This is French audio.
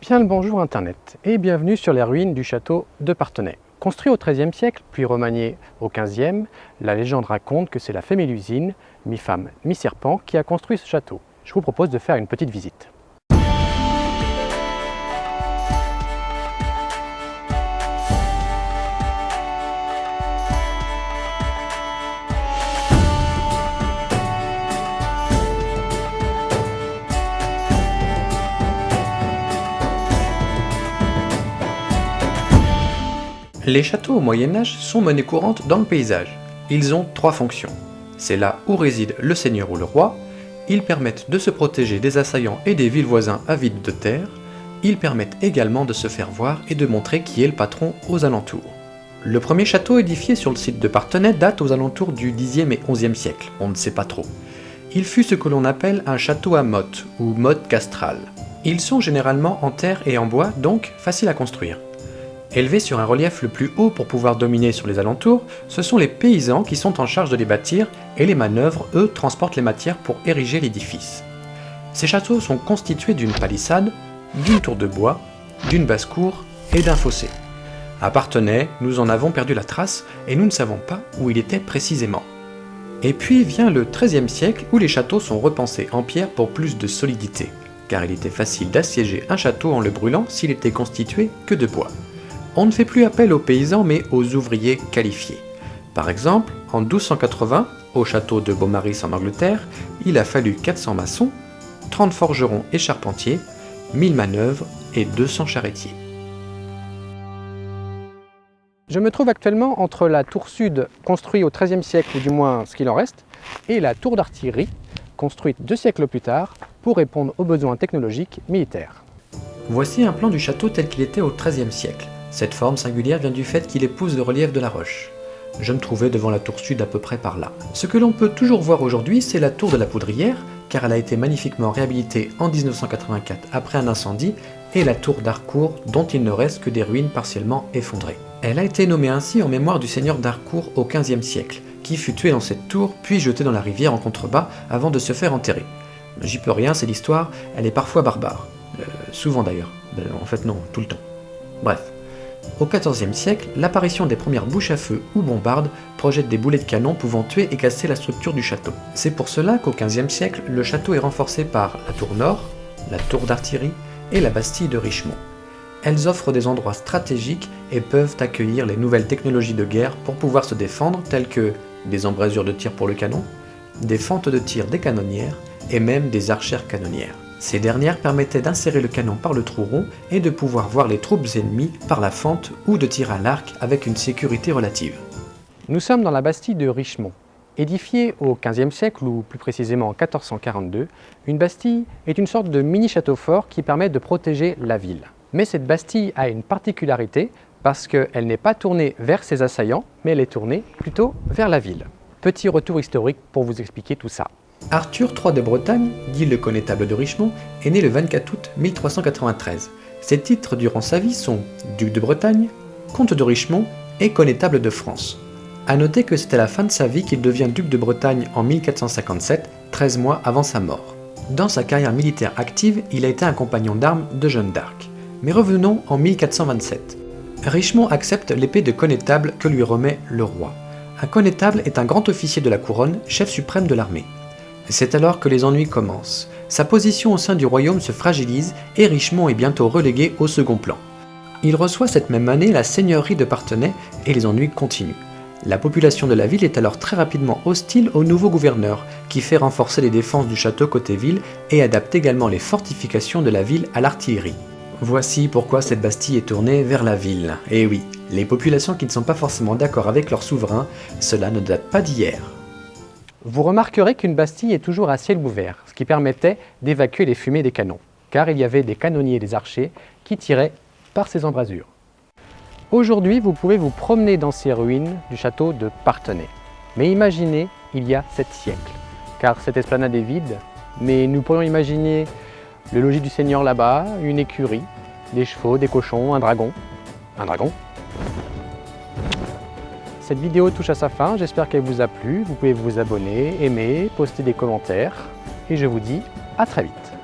Bien le bonjour Internet et bienvenue sur les ruines du château de Parthenay. Construit au XIIIe siècle, puis remanié au XVe, la légende raconte que c'est la fée Mélusine, mi-femme, mi-serpent, qui a construit ce château. Je vous propose de faire une petite visite. Les châteaux au Moyen-Âge sont monnaie courante dans le paysage. Ils ont trois fonctions. C'est là où réside le seigneur ou le roi. Ils permettent de se protéger des assaillants et des villes voisins avides de terre. Ils permettent également de se faire voir et de montrer qui est le patron aux alentours. Le premier château édifié sur le site de Parthenay date aux alentours du Xe et XIe siècle, on ne sait pas trop. Il fut ce que l'on appelle un château à motte ou motte castrale. Ils sont généralement en terre et en bois, donc faciles à construire. Élevés sur un relief le plus haut pour pouvoir dominer sur les alentours, ce sont les paysans qui sont en charge de les bâtir et les manœuvres, eux, transportent les matières pour ériger l'édifice. Ces châteaux sont constitués d'une palissade, d'une tour de bois, d'une basse-cour et d'un fossé. À Parthenay, nous en avons perdu la trace et nous ne savons pas où il était précisément. Et puis vient le XIIIe siècle où les châteaux sont repensés en pierre pour plus de solidité, car il était facile d'assiéger un château en le brûlant s'il était constitué que de bois. On ne fait plus appel aux paysans mais aux ouvriers qualifiés. Par exemple, en 1280, au château de Beaumaris en Angleterre, il a fallu 400 maçons, 30 forgerons et charpentiers, 1000 manœuvres et 200 charretiers. Je me trouve actuellement entre la tour sud, construite au XIIIe siècle, ou du moins ce qu'il en reste, et la tour d'artillerie, construite 2 siècles plus tard, pour répondre aux besoins technologiques militaires. Voici un plan du château tel qu'il était au XIIIe siècle. Cette forme singulière vient du fait qu'il épouse le relief de la roche. Je me trouvais devant la tour sud à peu près par là. Ce que l'on peut toujours voir aujourd'hui, c'est la tour de la Poudrière, car elle a été magnifiquement réhabilitée en 1984 après un incendie, et la tour d'Harcourt, dont il ne reste que des ruines partiellement effondrées. Elle a été nommée ainsi en mémoire du seigneur d'Harcourt au XVe siècle, qui fut tué dans cette tour, puis jeté dans la rivière en contrebas avant de se faire enterrer. J'y peux rien, c'est l'histoire, elle est parfois barbare. Souvent d'ailleurs. En fait non, tout le temps. Bref. Au XIVe siècle, l'apparition des premières bouches à feu ou bombardes projette des boulets de canon pouvant tuer et casser la structure du château. C'est pour cela qu'au XVe siècle, le château est renforcé par la tour nord, la tour d'artillerie et la bastille de Richemont. Elles offrent des endroits stratégiques et peuvent accueillir les nouvelles technologies de guerre pour pouvoir se défendre, telles que des embrasures de tir pour le canon, des fentes de tir des canonnières et même des archères canonnières. Ces dernières permettaient d'insérer le canon par le trou rond et de pouvoir voir les troupes ennemies par la fente ou de tirer à l'arc avec une sécurité relative. Nous sommes dans la bastille de Richemont. Édifiée au XVe siècle, ou plus précisément en 1442, une bastille est une sorte de mini-château fort qui permet de protéger la ville. Mais cette bastille a une particularité parce qu'elle n'est pas tournée vers ses assaillants, mais elle est tournée plutôt vers la ville. Petit retour historique pour vous expliquer tout ça. Arthur III de Bretagne, dit le connétable de Richemont, est né le 24 août 1393. Ses titres durant sa vie sont duc de Bretagne, comte de Richemont et connétable de France. A noter que c'est à la fin de sa vie qu'il devient duc de Bretagne en 1457, 13 mois avant sa mort. Dans sa carrière militaire active, il a été un compagnon d'armes de Jeanne d'Arc. Mais revenons en 1427. Richemont accepte l'épée de connétable que lui remet le roi. Un connétable est un grand officier de la couronne, chef suprême de l'armée. C'est alors que les ennuis commencent. Sa position au sein du royaume se fragilise et Richemont est bientôt relégué au second plan. Il reçoit cette même année la seigneurie de Parthenay et les ennuis continuent. La population de la ville est alors très rapidement hostile au nouveau gouverneur, qui fait renforcer les défenses du château côté ville et adapte également les fortifications de la ville à l'artillerie. Voici pourquoi cette bastille est tournée vers la ville. Et oui, les populations qui ne sont pas forcément d'accord avec leur souverain, cela ne date pas d'hier. Vous remarquerez qu'une bastille est toujours à ciel ouvert, ce qui permettait d'évacuer les fumées des canons, car il y avait des canonniers et des archers qui tiraient par ces embrasures. Aujourd'hui, vous pouvez vous promener dans ces ruines du château de Parthenay. Mais imaginez il y a 7 siècles, car cette esplanade est vide, mais nous pourrions imaginer le logis du seigneur là-bas, une écurie, des chevaux, des cochons, un dragon. Un dragon ? Cette vidéo touche à sa fin, j'espère qu'elle vous a plu. Vous pouvez vous abonner, aimer, poster des commentaires. Et je vous dis à très vite.